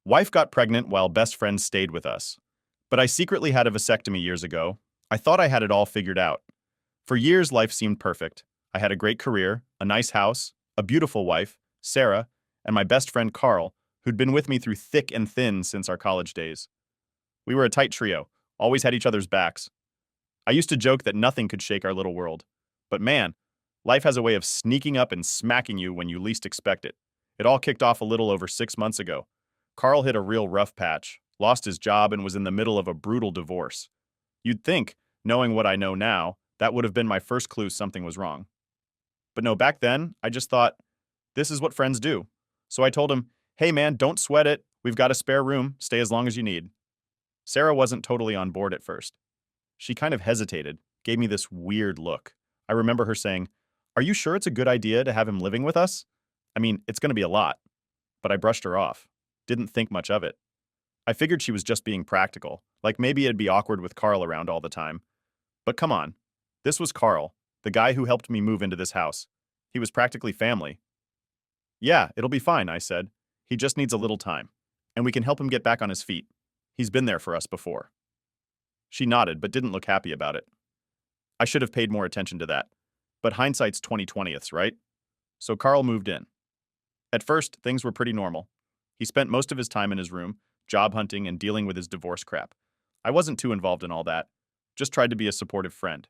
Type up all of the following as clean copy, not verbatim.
Wife got pregnant while best friend stayed with us. But I secretly had a vasectomy years ago. I thought I had it all figured out. For years, life seemed perfect. I had a great career, a nice house, a beautiful wife, Sarah, and my best friend Carl, who'd been with me through thick and thin since our college days. We were a tight trio, always had each other's backs. I used to joke that nothing could shake our little world. But man, life has a way of sneaking up and smacking you when you least expect it. It all kicked off a little over 6 months ago. Carl hit a real rough patch, lost his job, and was in the middle of a brutal divorce. You'd think, knowing what I know now, that would have been my first clue something was wrong. But no, back then, I just thought, this is what friends do. So I told him, hey man, don't sweat it. We've got a spare room. Stay as long as you need. Sarah wasn't totally on board at first. She kind of hesitated, gave me this weird look. I remember her saying, are you sure it's a good idea to have him living with us? I mean, it's going to be a lot. But I brushed her off. Didn't think much of it. I figured she was just being practical, like maybe it'd be awkward with Carl around all the time. But come on. This was Carl, the guy who helped me move into this house. He was practically family. Yeah, it'll be fine, I said. He just needs a little time. And we can help him get back on his feet. He's been there for us before. She nodded, but didn't look happy about it. I should have paid more attention to that. But hindsight's 20/20ths, right? So Carl moved in. At first, things were pretty normal. He spent most of his time in his room, job hunting and dealing with his divorce crap. I wasn't too involved in all that. Just tried to be a supportive friend.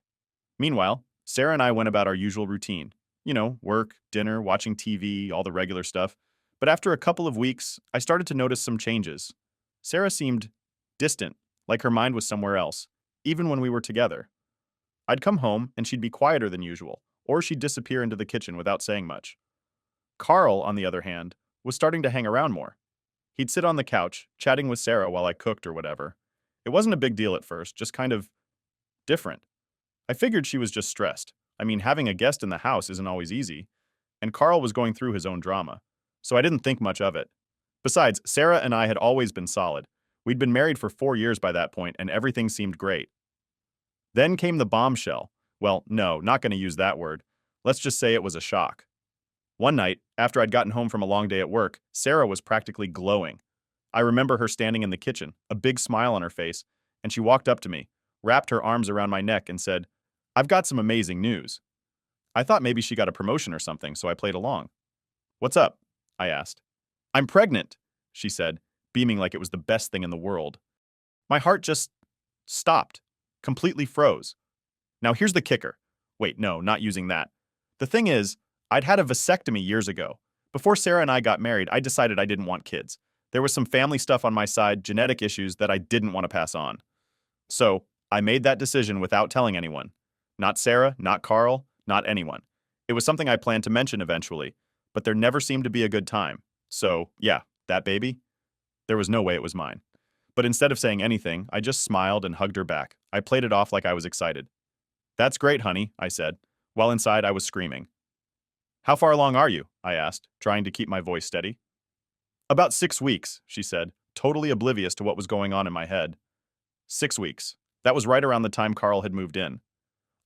Meanwhile, Sarah and I went about our usual routine. You know, work, dinner, watching TV, all the regular stuff. But after a couple of weeks, I started to notice some changes. Sarah seemed distant, like her mind was somewhere else, even when we were together. I'd come home and she'd be quieter than usual, or she'd disappear into the kitchen without saying much. Carl, on the other hand, was starting to hang around more. He'd sit on the couch, chatting with Sarah while I cooked or whatever. It wasn't a big deal at first, just kind of different. I figured she was just stressed. I mean, having a guest in the house isn't always easy, and Carl was going through his own drama, so I didn't think much of it. Besides, Sarah and I had always been solid. We'd been married for 4 years by that point, and everything seemed great. Then came the bombshell. Well, no, not going to use that word. Let's just say it was a shock. One night, after I'd gotten home from a long day at work, Sarah was practically glowing. I remember her standing in the kitchen, a big smile on her face, and she walked up to me, wrapped her arms around my neck, and said, I've got some amazing news. I thought maybe she got a promotion or something, so I played along. What's up? I asked. I'm pregnant, she said, beaming like it was the best thing in the world. My heart just stopped, completely froze. Now here's the kicker. Wait, no, not using that. The thing is, I'd had a vasectomy years ago. Before Sarah and I got married, I decided I didn't want kids. There was some family stuff on my side, genetic issues that I didn't want to pass on. So, I made that decision without telling anyone. Not Sarah, not Carl, not anyone. It was something I planned to mention eventually, but there never seemed to be a good time. So, yeah, that baby? There was no way it was mine. But instead of saying anything, I just smiled and hugged her back. I played it off like I was excited. That's great, honey, I said, while inside I was screaming. How far along are you? I asked, trying to keep my voice steady. About 6 weeks, she said, totally oblivious to what was going on in my head. 6 weeks. That was right around the time Carl had moved in.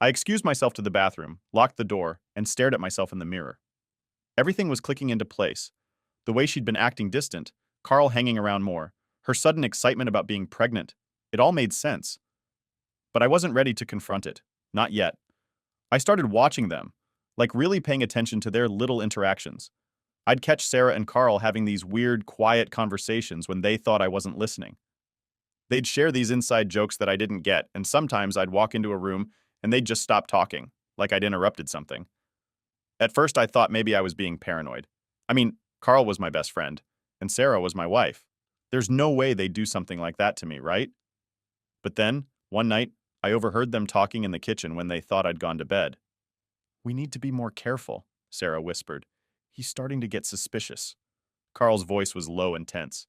I excused myself to the bathroom, locked the door, and stared at myself in the mirror. Everything was clicking into place. The way she'd been acting distant, Carl hanging around more, her sudden excitement about being pregnant. It all made sense. But I wasn't ready to confront it. Not yet. I started watching them, like really paying attention to their little interactions. I'd catch Sarah and Carl having these weird, quiet conversations when they thought I wasn't listening. They'd share these inside jokes that I didn't get, and sometimes I'd walk into a room and they'd just stop talking, like I'd interrupted something. At first, I thought maybe I was being paranoid. I mean, Carl was my best friend, and Sarah was my wife. There's no way they'd do something like that to me, right? But then, one night, I overheard them talking in the kitchen when they thought I'd gone to bed. We need to be more careful, Sarah whispered. He's starting to get suspicious. Carl's voice was low and tense.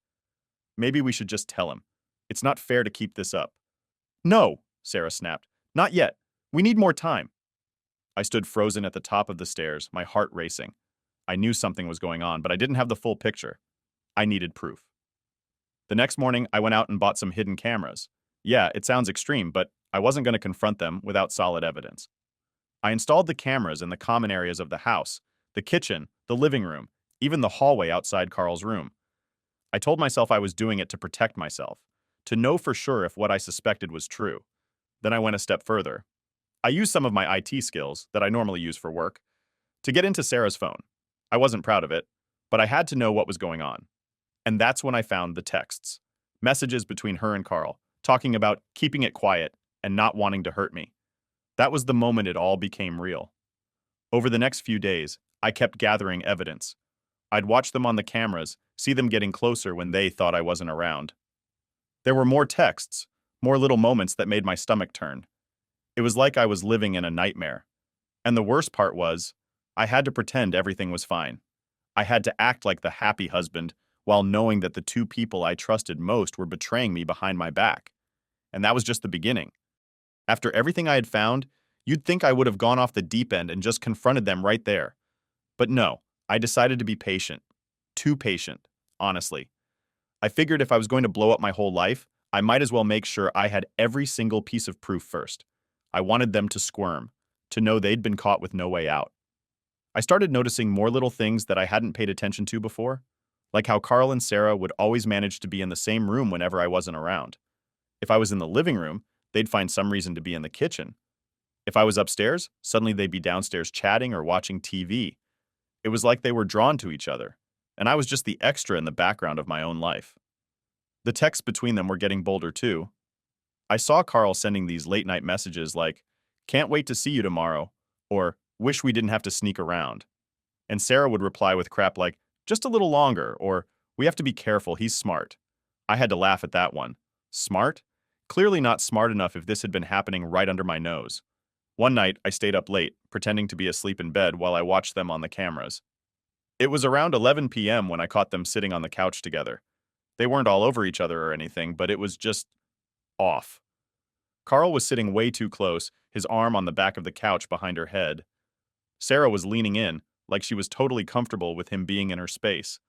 Maybe we should just tell him. It's not fair to keep this up. No, Sarah snapped. Not yet. We need more time. I stood frozen at the top of the stairs, my heart racing. I knew something was going on, but I didn't have the full picture. I needed proof. The next morning, I went out and bought some hidden cameras. Yeah, it sounds extreme, but I wasn't going to confront them without solid evidence. I installed the cameras in the common areas of the house, the kitchen, the living room, even the hallway outside Carl's room. I told myself I was doing it to protect myself, to know for sure if what I suspected was true. Then I went a step further. I used some of my IT skills that I normally use for work to get into Sarah's phone. I wasn't proud of it, but I had to know what was going on. And that's when I found the texts, messages between her and Carl, talking about keeping it quiet and not wanting to hurt me. That was the moment it all became real. Over the next few days, I kept gathering evidence. I'd watch them on the cameras, see them getting closer when they thought I wasn't around. There were more texts, more little moments that made my stomach turn. It was like I was living in a nightmare. And the worst part was, I had to pretend everything was fine. I had to act like the happy husband while knowing that the two people I trusted most were betraying me behind my back. And that was just the beginning. After everything I had found, you'd think I would have gone off the deep end and just confronted them right there. But no, I decided to be patient. Too patient, honestly. I figured if I was going to blow up my whole life, I might as well make sure I had every single piece of proof first. I wanted them to squirm, to know they'd been caught with no way out. I started noticing more little things that I hadn't paid attention to before, like how Carl and Sarah would always manage to be in the same room whenever I wasn't around. If I was in the living room, they'd find some reason to be in the kitchen. If I was upstairs, suddenly they'd be downstairs chatting or watching TV. It was like they were drawn to each other, and I was just the extra in the background of my own life. The texts between them were getting bolder too. I saw Carl sending these late-night messages like, "Can't wait to see you tomorrow," or "Wish we didn't have to sneak around." And Sarah would reply with crap like, "Just a little longer," or "We have to be careful, he's smart." I had to laugh at that one. Smart? Clearly not smart enough if this had been happening right under my nose. One night, I stayed up late, pretending to be asleep in bed while I watched them on the cameras. It was around 11 p.m. when I caught them sitting on the couch together. They weren't all over each other or anything, but it was just off. Carl was sitting way too close, his arm on the back of the couch behind her head. Sarah was leaning in, like she was totally comfortable with him being in her space.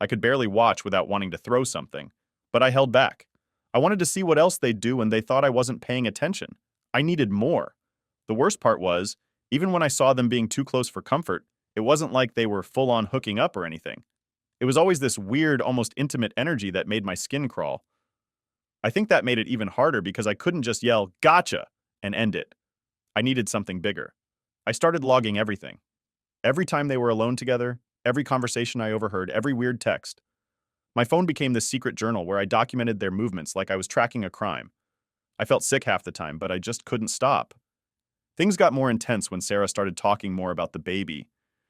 I could barely watch without wanting to throw something, but I held back. I wanted to see what else they'd do when they thought I wasn't paying attention. I needed more. The worst part was, even when I saw them being too close for comfort, it wasn't like they were full-on hooking up or anything. It was always this weird, almost intimate energy that made my skin crawl. I think that made it even harder because I couldn't just yell, "Gotcha!" and end it. I needed something bigger. I started logging everything. Every time they were alone together, every conversation I overheard, every weird text. My phone became this secret journal where I documented their movements like I was tracking a crime. I felt sick half the time, but I just couldn't stop. Things got more intense when Sarah started talking more about the baby.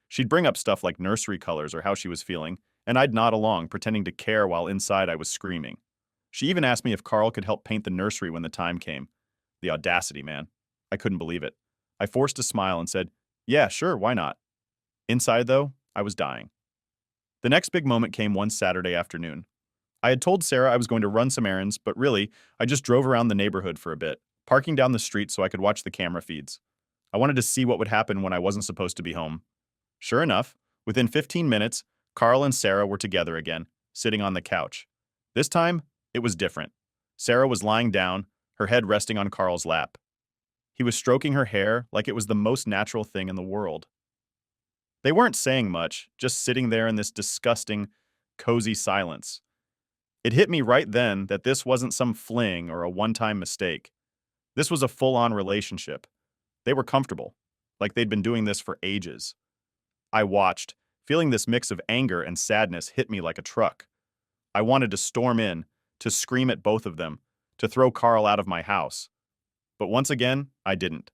She'd bring up stuff like nursery colors or how she was feeling, and I'd nod along, pretending to care while inside I was screaming. She even asked me if Carl could help paint the nursery when the time came. The audacity, man. I couldn't believe it. I forced a smile and said, "Yeah, sure, why not?" Inside, though, I was dying. The next big moment came one Saturday afternoon. I had told Sarah I was going to run some errands, but really, I just drove around the neighborhood for a bit, parking down the street so I could watch the camera feeds. I wanted to see what would happen when I wasn't supposed to be home. Sure enough, within 15 minutes, Carl and Sarah were together again, sitting on the couch. This time, it was different. Sarah was lying down, her head resting on Carl's lap. He was stroking her hair like it was the most natural thing in the world. They weren't saying much, just sitting there in this disgusting, cozy silence. It hit me right then that this wasn't some fling or a one-time mistake. This was a full-on relationship. They were comfortable, like they'd been doing this for ages. I watched, feeling this mix of anger and sadness hit me like a truck. I wanted to storm in, to scream at both of them, to throw Carl out of my house. But once again, I didn't.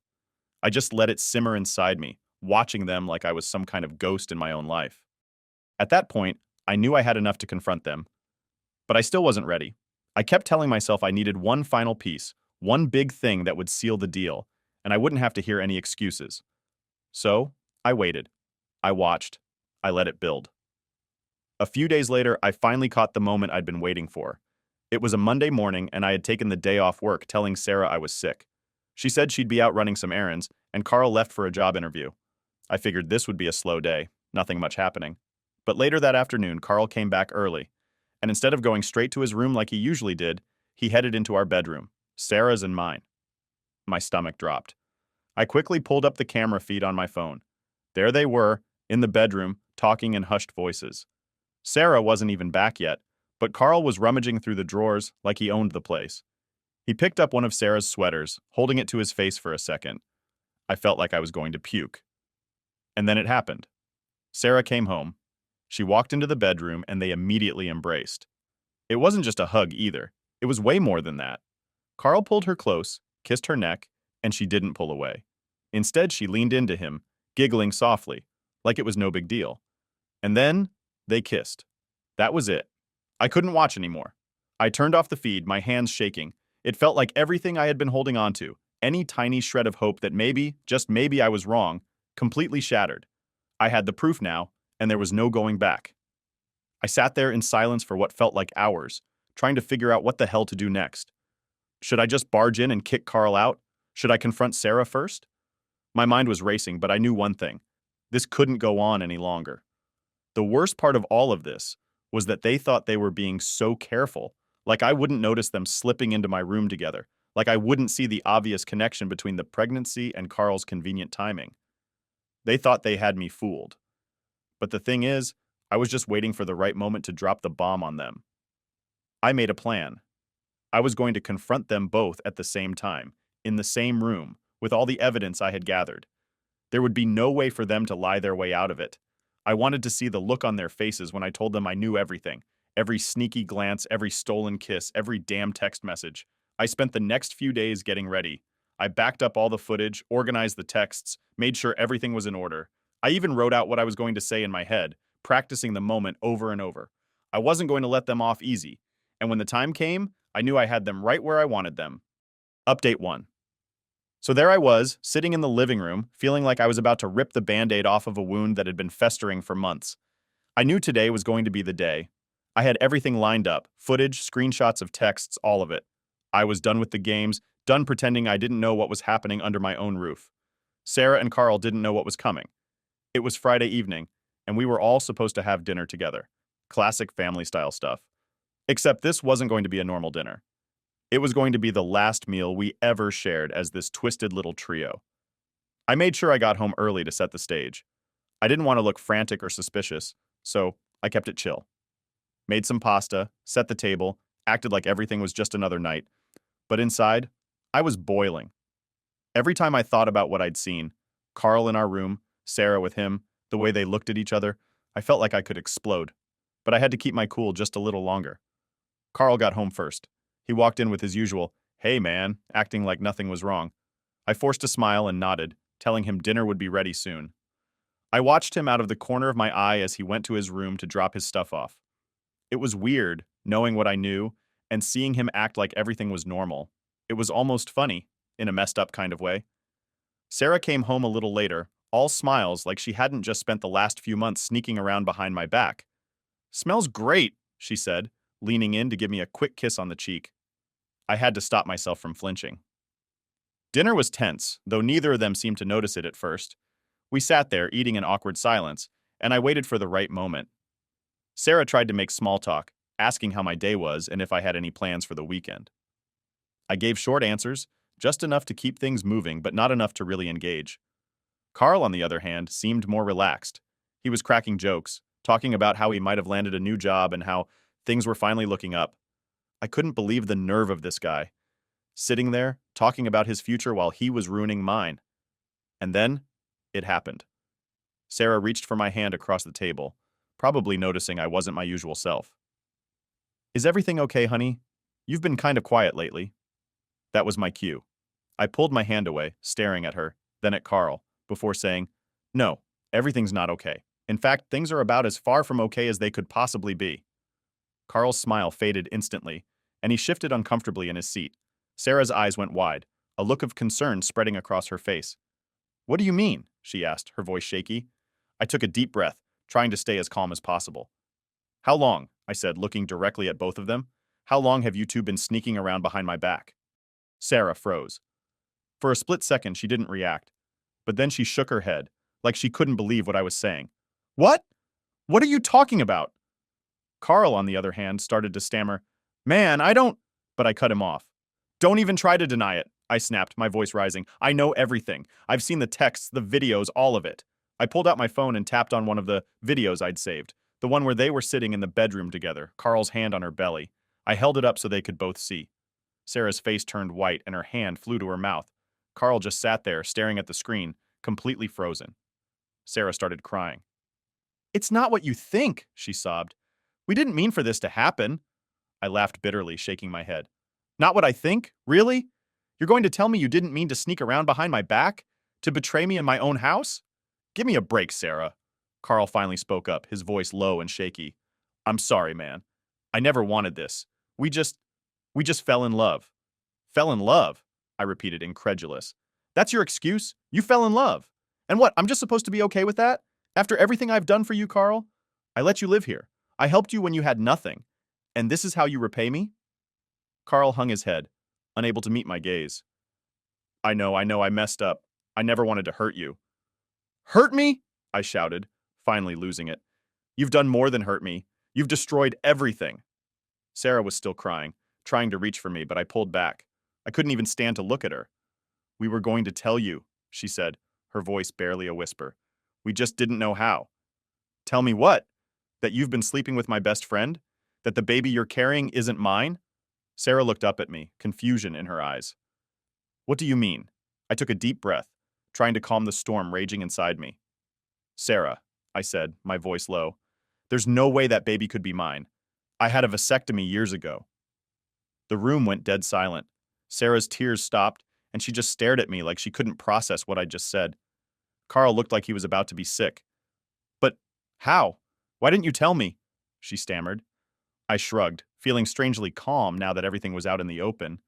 I just let it simmer inside me, watching them like I was some kind of ghost in my own life. At that point, I knew I had enough to confront them. But I still wasn't ready. I kept telling myself I needed one final piece, one big thing that would seal the deal, and I wouldn't have to hear any excuses. So, I waited. I watched. I let it build. A few days later, I finally caught the moment I'd been waiting for. It was a Monday morning, and I had taken the day off work telling Sarah I was sick. She said she'd be out running some errands, and Carl left for a job interview. I figured this would be a slow day, nothing much happening. But later that afternoon, Carl came back early, and instead of going straight to his room like he usually did, he headed into our bedroom, Sarah's and mine. My stomach dropped. I quickly pulled up the camera feed on my phone. There they were, in the bedroom, talking in hushed voices. Sarah wasn't even back yet, But Carl was rummaging through the drawers like he owned the place. He picked up one of Sarah's sweaters, holding it to his face for a second. I felt like I was going to puke. And then it happened. Sarah came home. She walked into the bedroom and they immediately embraced. It wasn't just a hug either. It was way more than that. Carl pulled her close, kissed her neck, and she didn't pull away. Instead, she leaned into him, giggling softly, like it was no big deal. And then they kissed. That was it. I couldn't watch anymore. I turned off the feed, my hands shaking. It felt like everything I had been holding on to, any tiny shred of hope that maybe, just maybe I was wrong, completely shattered. I had the proof now, and there was no going back. I sat there in silence for what felt like hours, trying to figure out what the hell to do next. Should I just barge in and kick Carl out? Should I confront Sarah first? My mind was racing, but I knew one thing. This couldn't go on any longer. The worst part of all of this was that they thought they were being so careful, like I wouldn't notice them slipping into my room together, like I wouldn't see the obvious connection between the pregnancy and Carl's convenient timing. They thought they had me fooled. But the thing is, I was just waiting for the right moment to drop the bomb on them. I made a plan. I was going to confront them both at the same time, in the same room, with all the evidence I had gathered. There would be no way for them to lie their way out of it. I wanted to see the look on their faces when I told them I knew everything. Every sneaky glance, every stolen kiss, every damn text message. I spent the next few days getting ready. I backed up all the footage, organized the texts, made sure everything was in order. I even wrote out what I was going to say in my head, practicing the moment over and over. I wasn't going to let them off easy. And when the time came, I knew I had them right where I wanted them. Update 1. So there I was, sitting in the living room, feeling like I was about to rip the Band-Aid off of a wound that had been festering for months. I knew today was going to be the day. I had everything lined up, footage, screenshots of texts, all of it. I was done with the games, done pretending I didn't know what was happening under my own roof. Sarah and Carl didn't know what was coming. It was Friday evening, and we were all supposed to have dinner together. Classic family-style stuff. Except this wasn't going to be a normal dinner. It was going to be the last meal we ever shared as this twisted little trio. I made sure I got home early to set the stage. I didn't want to look frantic or suspicious, so I kept it chill. Made some pasta, set the table, acted like everything was just another night. But inside, I was boiling. Every time I thought about what I'd seen, Carl in our room, Sarah with him, the way they looked at each other, I felt like I could explode. But I had to keep my cool just a little longer. Carl got home first. He walked in with his usual, "Hey man," acting like nothing was wrong. I forced a smile and nodded, telling him dinner would be ready soon. I watched him out of the corner of my eye as he went to his room to drop his stuff off. It was weird, knowing what I knew, and seeing him act like everything was normal. It was almost funny, in a messed up kind of way. Sarah came home a little later, all smiles like she hadn't just spent the last few months sneaking around behind my back. "Smells great," she said, leaning in to give me a quick kiss on the cheek. I had to stop myself from flinching. Dinner was tense, though neither of them seemed to notice it at first. We sat there, eating in awkward silence, and I waited for the right moment. Sarah tried to make small talk, asking how my day was and if I had any plans for the weekend. I gave short answers, just enough to keep things moving, but not enough to really engage. Carl, on the other hand, seemed more relaxed. He was cracking jokes, talking about how he might have landed a new job and how things were finally looking up. I couldn't believe the nerve of this guy, sitting there, talking about his future while he was ruining mine. And then, it happened. Sarah reached for my hand across the table, probably noticing I wasn't my usual self. "Is everything okay, honey? You've been kind of quiet lately." That was my cue. I pulled my hand away, staring at her, then at Carl, before saying, "No, everything's not okay. In fact, things are about as far from okay as they could possibly be." Carl's smile faded instantly, and he shifted uncomfortably in his seat. Sarah's eyes went wide, a look of concern spreading across her face. "What do you mean?" she asked, her voice shaky. I took a deep breath, trying to stay as calm as possible. "How long?" I said, looking directly at both of them. "How long have you two been sneaking around behind my back?" Sarah froze. For a split second, she didn't react, but then she shook her head, like she couldn't believe what I was saying. "What? What are you talking about?" Carl, on the other hand, started to stammer, "Man, I don't—" But I cut him off. "Don't even try to deny it," I snapped, my voice rising. "I know everything. I've seen the texts, the videos, all of it." I pulled out my phone and tapped on one of the videos I'd saved, The one where they were sitting in the bedroom together, Carl's hand on her belly. I held it up so they could both see. Sarah's face turned white and her hand flew to her mouth. Carl just sat there, staring at the screen, completely frozen. Sarah started crying. "It's not what you think," she sobbed. "We didn't mean for this to happen." I laughed bitterly, shaking my head. "Not what I think? Really? You're going to tell me you didn't mean to sneak around behind my back? To betray me in my own house? Give me a break, Sarah." Carl finally spoke up, his voice low and shaky. "I'm sorry, man. I never wanted this. We just fell in love." "Fell in love?" I repeated, incredulous. "That's your excuse? You fell in love? And what, I'm just supposed to be okay with that? After everything I've done for you, Carl? I let you live here. I helped you when you had nothing. And this is how you repay me?" Carl hung his head, unable to meet my gaze. I know, I messed up. I never wanted to hurt you." "Hurt me?" I shouted, finally losing it. "You've done more than hurt me. You've destroyed everything." Sarah was still crying, trying to reach for me, but I pulled back. I couldn't even stand to look at her. "We were going to tell you," she said, her voice barely a whisper. "We just didn't know how." "Tell me what? That you've been sleeping with my best friend? That the baby you're carrying isn't mine?" Sarah looked up at me, confusion in her eyes. "What do you mean?" I took a deep breath, trying to calm the storm raging inside me. "Sarah," I said, my voice low, "there's no way that baby could be mine. I had a vasectomy years ago." The room went dead silent. Sarah's tears stopped, and she just stared at me like she couldn't process what I just said. Carl looked like he was about to be sick. "But how? Why didn't you tell me?" she stammered. I shrugged, feeling strangely calm now that everything was out in the open.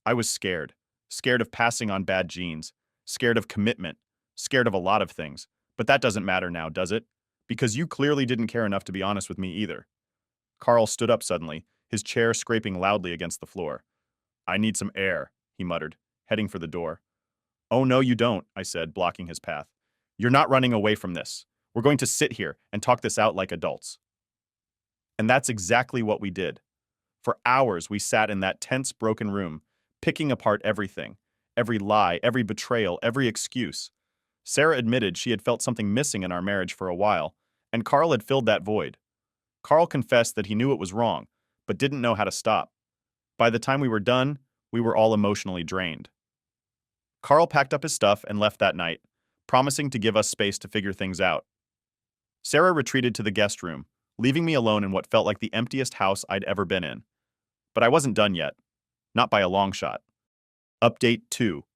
I was scared. Scared of passing on bad genes. Scared of commitment. Scared of a lot of things. But that doesn't matter now, does it? Because you clearly didn't care enough to be honest with me either. Carl stood up suddenly, his chair scraping loudly against the floor. "I need some air," he muttered, heading for the door. "Oh no, you don't," I said, blocking his path. "You're not running away from this. We're going to sit here and talk this out like adults." And that's exactly what we did. For hours, we sat in that tense, broken room, picking apart everything. Every lie, every betrayal, every excuse. Sarah admitted she had felt something missing in our marriage for a while, and Carl had filled that void. Carl confessed that he knew it was wrong, but didn't know how to stop. By the time we were done, we were all emotionally drained. Carl packed up his stuff and left that night, promising to give us space to figure things out. Sarah retreated to the guest room, leaving me alone in what felt like the emptiest house I'd ever been in. But I wasn't done yet. Not by a long shot. Update 2.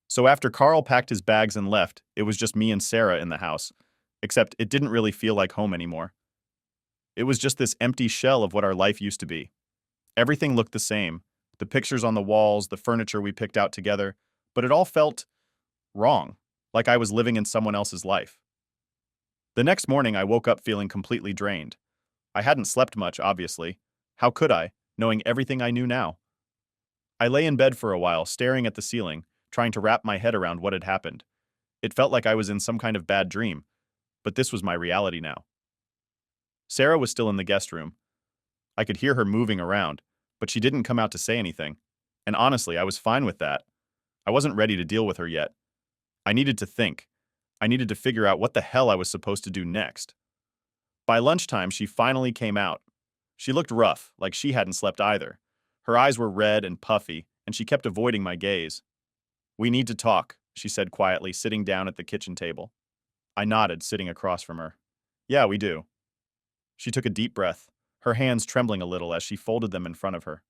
So after Carl packed his bags and left, it was just me and Sarah in the house, except it didn't really feel like home anymore. It was just this empty shell of what our life used to be. Everything looked the same, the pictures on the walls, the furniture we picked out together, but it all felt wrong, like I was living in someone else's life. The next morning, I woke up feeling completely drained. I hadn't slept much, obviously. How could I, knowing everything I knew now? I lay in bed for a while, staring at the ceiling, trying to wrap my head around what had happened. It felt like I was in some kind of bad dream, but this was my reality now. Sarah was still in the guest room. I could hear her moving around, but she didn't come out to say anything. And honestly, I was fine with that. I wasn't ready to deal with her yet. I needed to think. I needed to figure out what the hell I was supposed to do next. By lunchtime, she finally came out. She looked rough, like she hadn't slept either. Her eyes were red and puffy, and she kept avoiding my gaze. "We need to talk," she said quietly, sitting down at the kitchen table. I nodded, sitting across from her. "Yeah, we do." She took a deep breath, her hands trembling a little as she folded them in front of her.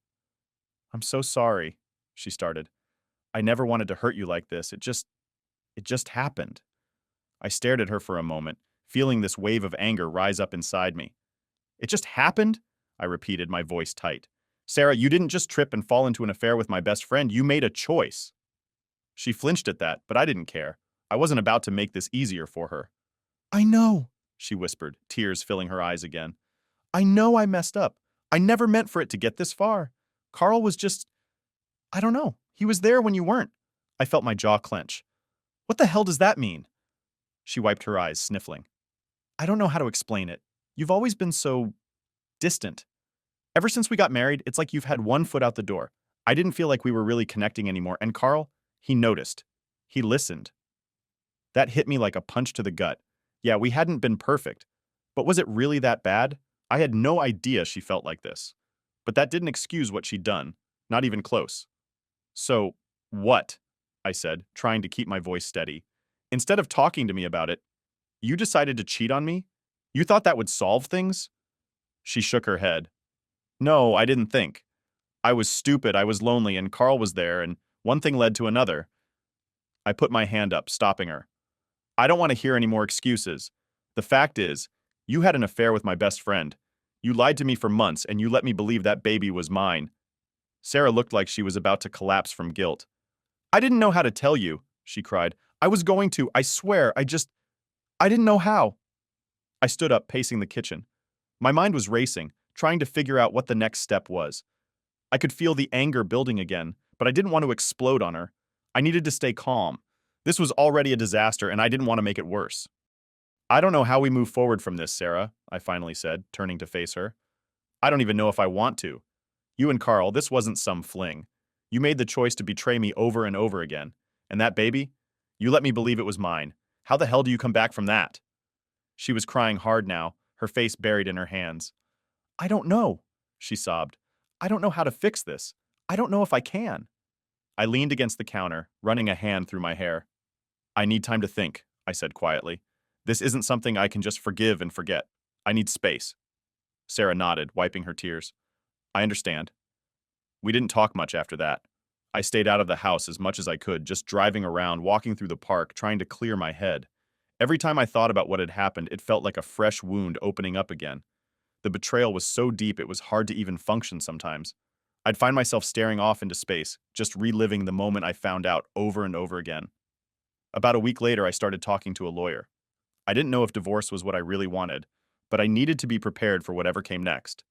"I'm so sorry," she started. "I never wanted to hurt you like this. It just happened." I stared at her for a moment, feeling this wave of anger rise up inside me. "It just happened?" I repeated, my voice tight. "Sarah, you didn't just trip and fall into an affair with my best friend. You made a choice." She flinched at that, but I didn't care. I wasn't about to make this easier for her. "I know," she whispered, tears filling her eyes again. "I know I messed up. I never meant for it to get this far. Carl was just, I don't know. He was there when you weren't." I felt my jaw clench. "What the hell does that mean?" She wiped her eyes, sniffling. "I don't know how to explain it. You've always been so distant. Ever since we got married, it's like you've had one foot out the door. I didn't feel like we were really connecting anymore, and Carl, he noticed. He listened. That hit me like a punch to the gut. Yeah, we hadn't been perfect, But was it really that bad? I had no idea she felt like this. But that didn't excuse what she'd done. Not even close. So, what? I said, trying to keep my voice steady. Instead of talking to me about it, you decided to cheat on me? You thought that would solve things? She shook her head. No, I didn't think. I was stupid, I was lonely, and Carl was there, and one thing led to another. I put my hand up, stopping her. I don't want to hear any more excuses. The fact is, you had an affair with my best friend. You lied to me for months, and you let me believe that baby was mine. Sarah looked like she was about to collapse from guilt. I didn't know how to tell you, she cried. I was going to, I swear, I didn't know how. I stood up, pacing the kitchen. My mind was racing, trying to figure out what the next step was. I could feel the anger building again, but I didn't want to explode on her. I needed to stay calm. This was already a disaster, and I didn't want to make it worse. I don't know how we move forward from this, Sarah, I finally said, turning to face her. I don't even know if I want to. You and Carl, this wasn't some fling. You made the choice to betray me over and over again. And that baby? You let me believe it was mine. How the hell do you come back from that? She was crying hard now, her face buried in her hands. I don't know, she sobbed. I don't know how to fix this. I don't know if I can. I leaned against the counter, running a hand through my hair. I need time to think, I said quietly. This isn't something I can just forgive and forget. I need space. Sarah nodded, wiping her tears. I understand. We didn't talk much after that. I stayed out of the house as much as I could, just driving around, walking through the park, trying to clear my head. Every time I thought about what had happened, it felt like a fresh wound opening up again. The betrayal was so deep it was hard to even function sometimes. I'd find myself staring off into space, just reliving the moment I found out over and over again. About a week later, I started talking to a lawyer. I didn't know if divorce was what I really wanted, but I needed to be prepared for whatever came next.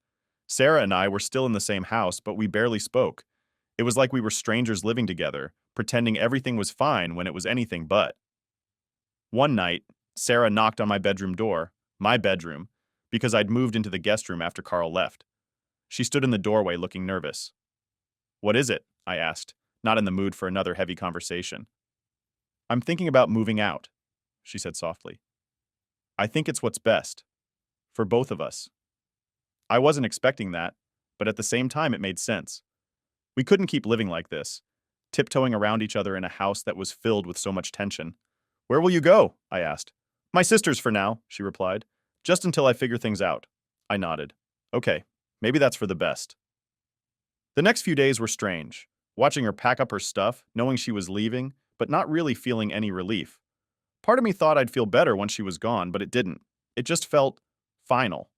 Sarah and I were still in the same house, but we barely spoke. It was like we were strangers living together, pretending everything was fine when it was anything but. One night, Sarah knocked on my bedroom, because I'd moved into the guest room after Carl left. She stood in the doorway looking nervous. What is it? I asked, not in the mood for another heavy conversation. I'm thinking about moving out, she said softly. I think it's what's best. For both of us. I wasn't expecting that, but at the same time it made sense. We couldn't keep living like this, tiptoeing around each other in a house that was filled with so much tension. Where will you go? I asked. My sister's for now, she replied. Just until I figure things out. I nodded. Okay, maybe that's for the best. The next few days were strange, watching her pack up her stuff, knowing she was leaving, but not really feeling any relief. Part of me thought I'd feel better once she was gone, but it didn't. It just felt final.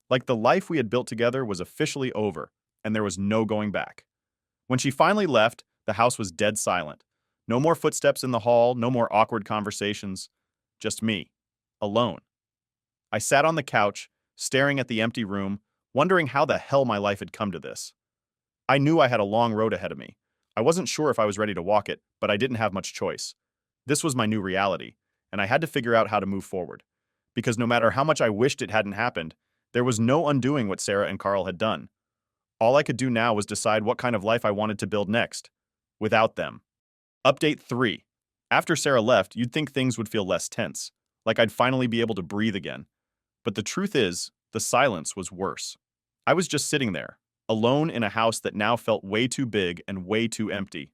Like the life we had built together was officially over, and there was no going back. When she finally left, the house was dead silent. No more footsteps in the hall, no more awkward conversations. Just me, alone. I sat on the couch, staring at the empty room, wondering how the hell my life had come to this. I knew I had a long road ahead of me. I wasn't sure if I was ready to walk it, but I didn't have much choice. This was my new reality, and I had to figure out how to move forward. Because no matter how much I wished it hadn't happened, there was no undoing what Sarah and Carl had done. All I could do now was decide what kind of life I wanted to build next, without them. Update 3. After Sarah left, you'd think things would feel less tense, like I'd finally be able to breathe again. But the truth is, the silence was worse. I was just sitting there, alone in a house that now felt way too big and way too empty.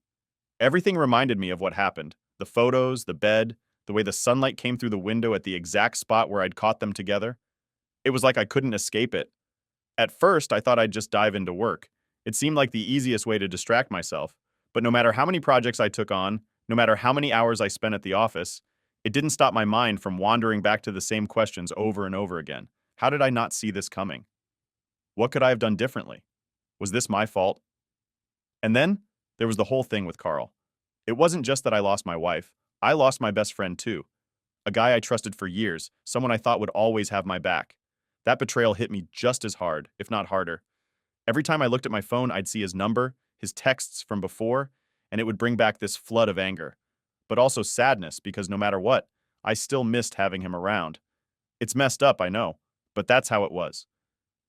Everything reminded me of what happened. The photos, the bed, the way the sunlight came through the window at the exact spot where I'd caught them together. It was like I couldn't escape it. At first, I thought I'd just dive into work. It seemed like the easiest way to distract myself. But no matter how many projects I took on, no matter how many hours I spent at the office, it didn't stop my mind from wandering back to the same questions over and over again. How did I not see this coming? What could I have done differently? Was this my fault? And then, there was the whole thing with Carl. It wasn't just that I lost my wife. I lost my best friend too. A guy I trusted for years, someone I thought would always have my back. That betrayal hit me just as hard, if not harder. Every time I looked at my phone, I'd see his number, his texts from before, and it would bring back this flood of anger. But also sadness, because no matter what, I still missed having him around. It's messed up, I know, but that's how it was.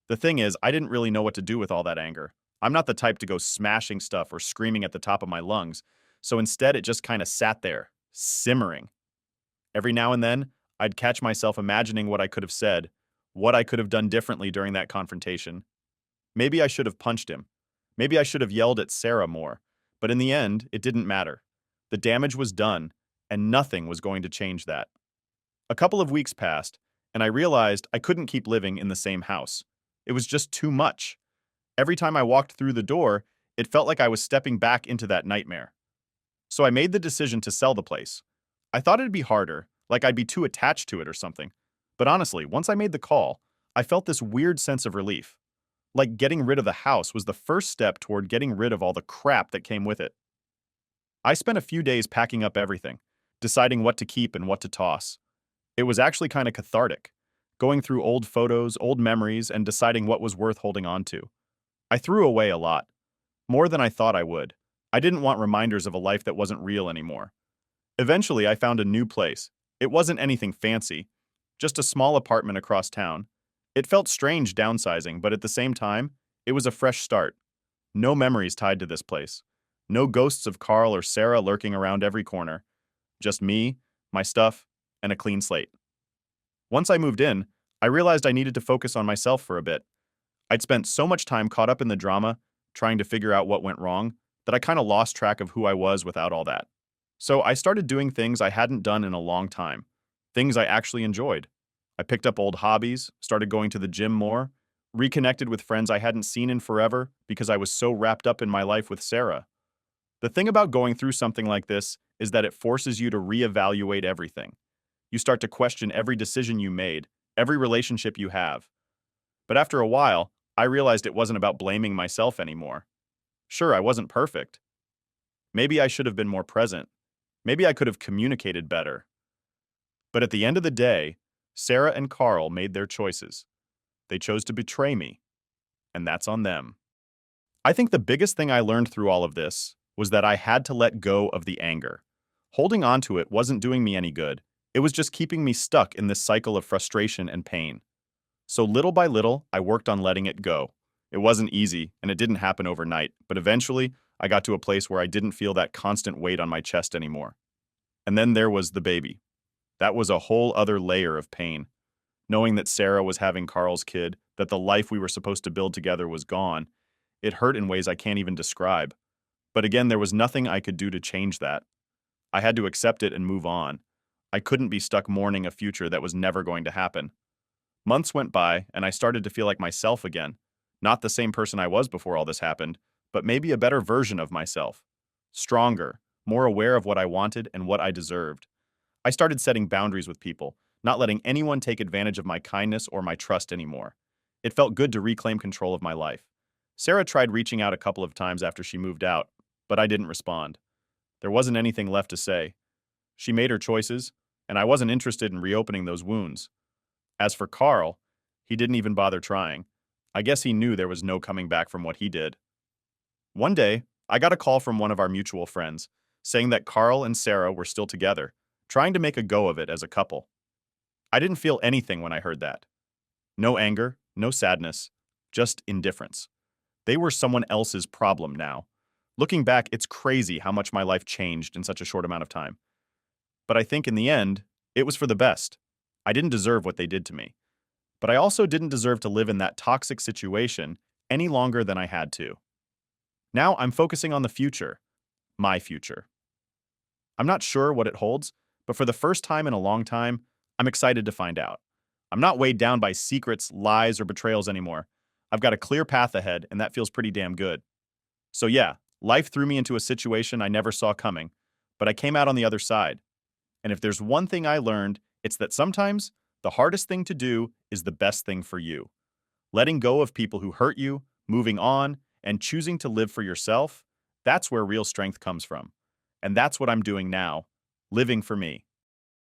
The thing is, I didn't really know what to do with all that anger. I'm not the type to go smashing stuff or screaming at the top of my lungs, so instead it just kind of sat there, simmering. Every now and then, I'd catch myself imagining what I could have said, what I could have done differently during that confrontation. Maybe I should have punched him. Maybe I should have yelled at Sarah more. But in the end, it didn't matter. The damage was done, and nothing was going to change that. A couple of weeks passed, and I realized I couldn't keep living in the same house. It was just too much. Every time I walked through the door, it felt like I was stepping back into that nightmare. So I made the decision to sell the place. I thought it'd be harder, like I'd be too attached to it or something. But honestly, once I made the call, I felt this weird sense of relief. Like getting rid of the house was the first step toward getting rid of all the crap that came with it. I spent a few days packing up everything, deciding what to keep and what to toss. It was actually kind of cathartic, going through old photos, old memories, and deciding what was worth holding on to. I threw away a lot, more than I thought I would. I didn't want reminders of a life that wasn't real anymore. Eventually, I found a new place. It wasn't anything fancy, just a small apartment across town. It felt strange downsizing, but at the same time, it was a fresh start. No memories tied to this place. No ghosts of Carl or Sarah lurking around every corner. Just me, my stuff, and a clean slate. Once I moved in, I realized I needed to focus on myself for a bit. I'd spent so much time caught up in the drama, trying to figure out what went wrong, that I kind of lost track of who I was without all that. So I started doing things I hadn't done in a long time, things I actually enjoyed. I picked up old hobbies, started going to the gym more, reconnected with friends I hadn't seen in forever because I was so wrapped up in my life with Sarah. The thing about going through something like this is that it forces you to reevaluate everything. You start to question every decision you made, every relationship you have. But after a while, I realized it wasn't about blaming myself anymore. Sure, I wasn't perfect. Maybe I should have been more present. Maybe I could have communicated better. But at the end of the day, Sarah and Carl made their choices. They chose to betray me, and that's on them. I think the biggest thing I learned through all of this was that I had to let go of the anger. Holding on to it wasn't doing me any good. It was just keeping me stuck in this cycle of frustration and pain. So little by little, I worked on letting it go. It wasn't easy, and it didn't happen overnight, but eventually, I got to a place where I didn't feel that constant weight on my chest anymore. And then there was the baby. That was a whole other layer of pain. Knowing that Sarah was having Carl's kid, that the life we were supposed to build together was gone, it hurt in ways I can't even describe. But again, there was nothing I could do to change that. I had to accept it and move on. I couldn't be stuck mourning a future that was never going to happen. Months went by, and I started to feel like myself again. Not the same person I was before all this happened, but maybe a better version of myself. Stronger, more aware of what I wanted and what I deserved. I started setting boundaries with people, not letting anyone take advantage of my kindness or my trust anymore. It felt good to reclaim control of my life. Sarah tried reaching out a couple of times after she moved out, but I didn't respond. There wasn't anything left to say. She made her choices, and I wasn't interested in reopening those wounds. As for Carl, he didn't even bother trying. I guess he knew there was no coming back from what he did. One day, I got a call from one of our mutual friends, saying that Carl and Sarah were still together, trying to make a go of it as a couple. I didn't feel anything when I heard that. No anger, no sadness, just indifference. They were someone else's problem now. Looking back, it's crazy how much my life changed in such a short amount of time. But I think in the end, it was for the best. I didn't deserve what they did to me. But I also didn't deserve to live in that toxic situation any longer than I had to. Now I'm focusing on the future, my future. I'm not sure what it holds, but for the first time in a long time, I'm excited to find out. I'm not weighed down by secrets, lies, or betrayals anymore. I've got a clear path ahead, and that feels pretty damn good. So yeah, life threw me into a situation I never saw coming, but I came out on the other side. And if there's one thing I learned, it's that sometimes the hardest thing to do is the best thing for you. Letting go of people who hurt you, moving on, and choosing to live for yourself, that's where real strength comes from. And that's what I'm doing now, living for me.